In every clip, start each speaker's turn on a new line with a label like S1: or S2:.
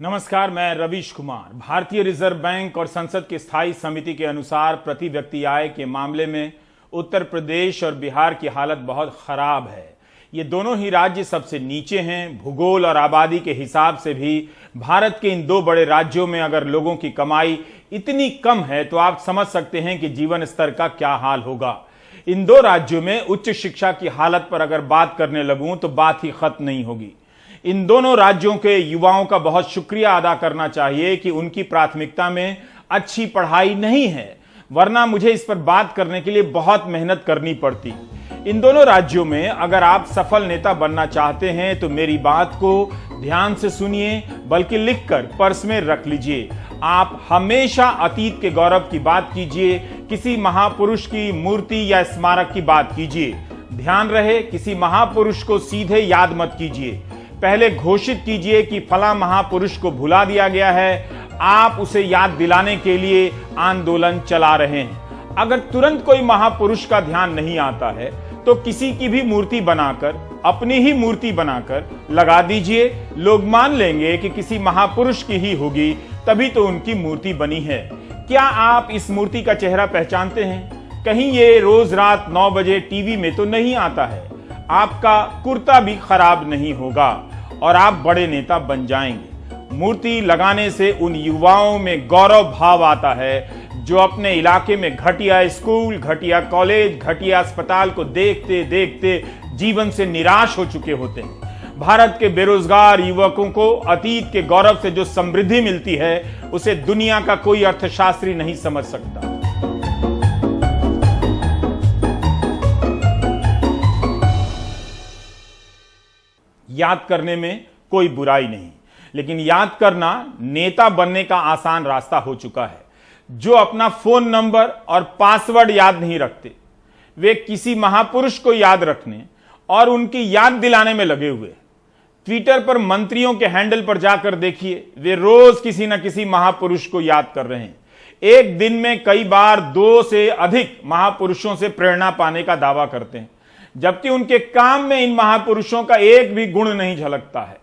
S1: नमस्कार, मैं रवीश कुमार। भारतीय रिजर्व बैंक और संसद की स्थायी समिति के अनुसार प्रति व्यक्ति आय के मामले में उत्तर प्रदेश और बिहार की हालत बहुत खराब है। ये दोनों ही राज्य सबसे नीचे हैं। भूगोल और आबादी के हिसाब से भी भारत के इन दो बड़े राज्यों में अगर लोगों की कमाई इतनी कम है तो आप समझ सकते हैं कि जीवन स्तर का क्या हाल होगा। इन दो राज्यों में उच्च शिक्षा की हालत पर अगर बात करने लगूं तो बात ही खत्म नहीं होगी। इन दोनों राज्यों के युवाओं का बहुत शुक्रिया अदा करना चाहिए कि उनकी प्राथमिकता में अच्छी पढ़ाई नहीं है, वरना मुझे इस पर बात करने के लिए बहुत मेहनत करनी पड़ती। इन दोनों राज्यों में अगर आप सफल नेता बनना चाहते हैं तो मेरी बात को ध्यान से सुनिए, बल्कि लिखकर पर्स में रख लीजिए। आप हमेशा अतीत के गौरव की बात कीजिए, किसी महापुरुष की मूर्ति या स्मारक की बात कीजिए। ध्यान रहे, किसी महापुरुष को सीधे याद मत कीजिए। पहले घोषित कीजिए कि फला महापुरुष को भुला दिया गया है, आप उसे याद दिलाने के लिए आंदोलन चला रहे हैं। अगर तुरंत कोई महापुरुष का ध्यान नहीं आता है तो किसी की भी मूर्ति बनाकर, अपनी ही मूर्ति बनाकर लगा दीजिए। लोग मान लेंगे कि किसी महापुरुष की ही होगी, तभी तो उनकी मूर्ति बनी है। क्या आप इस मूर्ति का चेहरा पहचानते हैं? कहीं ये रोज रात 9 बजे टीवी में तो नहीं आता है। आपका कुर्ता भी खराब नहीं होगा और आप बड़े नेता बन जाएंगे। मूर्ति लगाने से उन युवाओं में गौरव भाव आता है जो अपने इलाके में घटिया स्कूल, घटिया कॉलेज, घटिया अस्पताल को देखते देखते जीवन से निराश हो चुके होते हैं। भारत के बेरोजगार युवकों को अतीत के गौरव से जो समृद्धि मिलती है उसे दुनिया का कोई अर्थशास्त्री नहीं समझ सकता। याद करने में कोई बुराई नहीं, लेकिन याद करना नेता बनने का आसान रास्ता हो चुका है। जो अपना फोन नंबर और पासवर्ड याद नहीं रखते, वे किसी महापुरुष को याद रखने और उनकी याद दिलाने में लगे हुए। ट्विटर पर मंत्रियों के हैंडल पर जाकर देखिए, वे रोज किसी न किसी महापुरुष को याद कर रहे हैं। एक दिन में कई बार 2 से अधिक महापुरुषों से प्रेरणा पाने का दावा करते हैं, जबकि उनके काम में इन महापुरुषों का एक भी गुण नहीं झलकता है।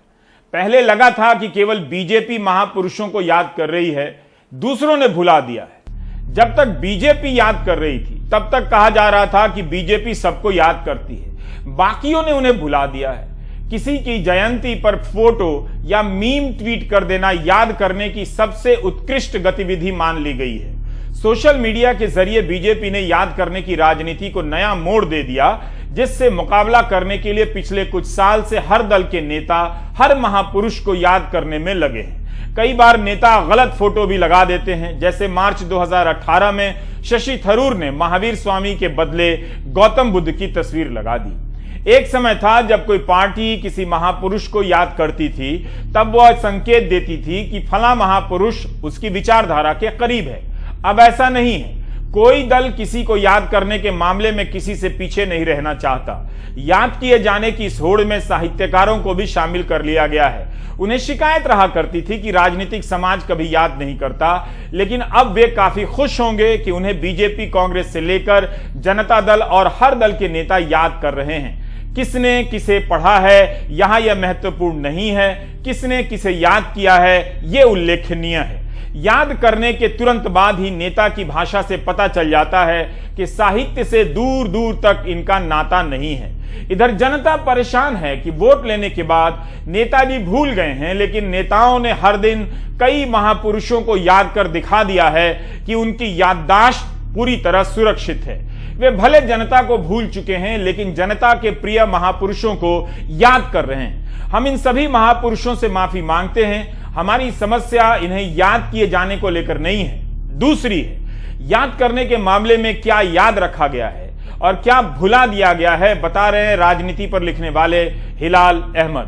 S1: पहले लगा था कि केवल बीजेपी महापुरुषों को याद कर रही है, दूसरों ने भुला दिया है। जब तक बीजेपी याद कर रही थी तब तक कहा जा रहा था कि बीजेपी सबको याद करती है, बाकियों ने उन्हें भुला दिया है। किसी की जयंती पर फोटो या मीम ट्वीट कर देना याद करने की सबसे उत्कृष्ट गतिविधि मान ली गई है। सोशल मीडिया के जरिए बीजेपी ने याद करने की राजनीति को नया मोड़ दे दिया, जिससे मुकाबला करने के लिए पिछले कुछ साल से हर दल के नेता हर महापुरुष को याद करने में लगे हैं। कई बार नेता गलत फोटो भी लगा देते हैं, जैसे मार्च 2018 में शशि थरूर ने महावीर स्वामी के बदले गौतम बुद्ध की तस्वीर लगा दी। एक समय था जब कोई पार्टी किसी महापुरुष को याद करती थी तब वह संकेत देती थी कि फला महापुरुष उसकी विचारधारा के करीब है। अब ऐसा नहीं है। कोई दल किसी को याद करने के मामले में किसी से पीछे नहीं रहना चाहता। याद किए जाने की इस होड़ में साहित्यकारों को भी शामिल कर लिया गया है। उन्हें शिकायत रहा करती थी कि राजनीतिक समाज कभी याद नहीं करता, लेकिन अब वे काफी खुश होंगे कि उन्हें बीजेपी, कांग्रेस से लेकर जनता दल और हर दल के नेता याद कर रहे हैं। किसने किसे पढ़ा है यहां यह महत्वपूर्ण नहीं है, किसने किसे याद किया है यह उल्लेखनीय है। याद करने के तुरंत बाद ही नेता की भाषा से पता चल जाता है कि साहित्य से दूर दूर तक इनका नाता नहीं है। इधर जनता परेशान है कि वोट लेने के बाद नेताजी भूल गए हैं, लेकिन नेताओं ने हर दिन कई महापुरुषों को याद कर दिखा दिया है कि उनकी याददाश्त पूरी तरह सुरक्षित है। वे भले जनता को भूल चुके हैं, लेकिन जनता के प्रिय महापुरुषों को याद कर रहे हैं। हम इन सभी महापुरुषों से माफी मांगते हैं। हमारी समस्या इन्हें याद किए जाने को लेकर नहीं है, दूसरी है। याद करने के मामले में क्या याद रखा गया है और क्या भुला दिया गया है, बता रहे हैं राजनीति पर लिखने वाले हिलाल अहमद।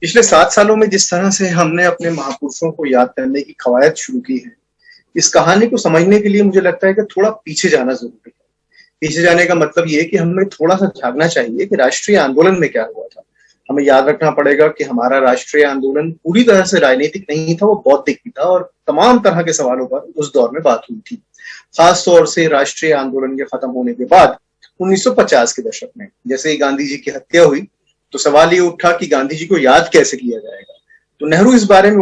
S2: पिछले 7 सालों में जिस तरह से हमने अपने महापुरुषों को याद करने की कवायद शुरू की है, इस कहानी को समझने के लिए मुझे लगता है कि थोड़ा पीछे जाना जरूरी है। पीछे जाने का मतलब ये कि हमें थोड़ा सा झांकना चाहिए कि राष्ट्रीय आंदोलन में क्या हुआ था। हमें याद रखना पड़ेगा कि हमारा राष्ट्रीय आंदोलन पूरी तरह से राजनीतिक नहीं था, वो बौद्धिक भी था और तमाम तरह के सवालों पर उस दौर में बात हुई थी। खास तौर से राष्ट्रीय आंदोलन के खत्म होने के बाद 1950 के दशक में जैसे ही गांधी जी की हत्या हुई तो सवाल ये उठा कि गांधी जी को याद कैसे किया जाएगा। तो नेहरू इस बारे में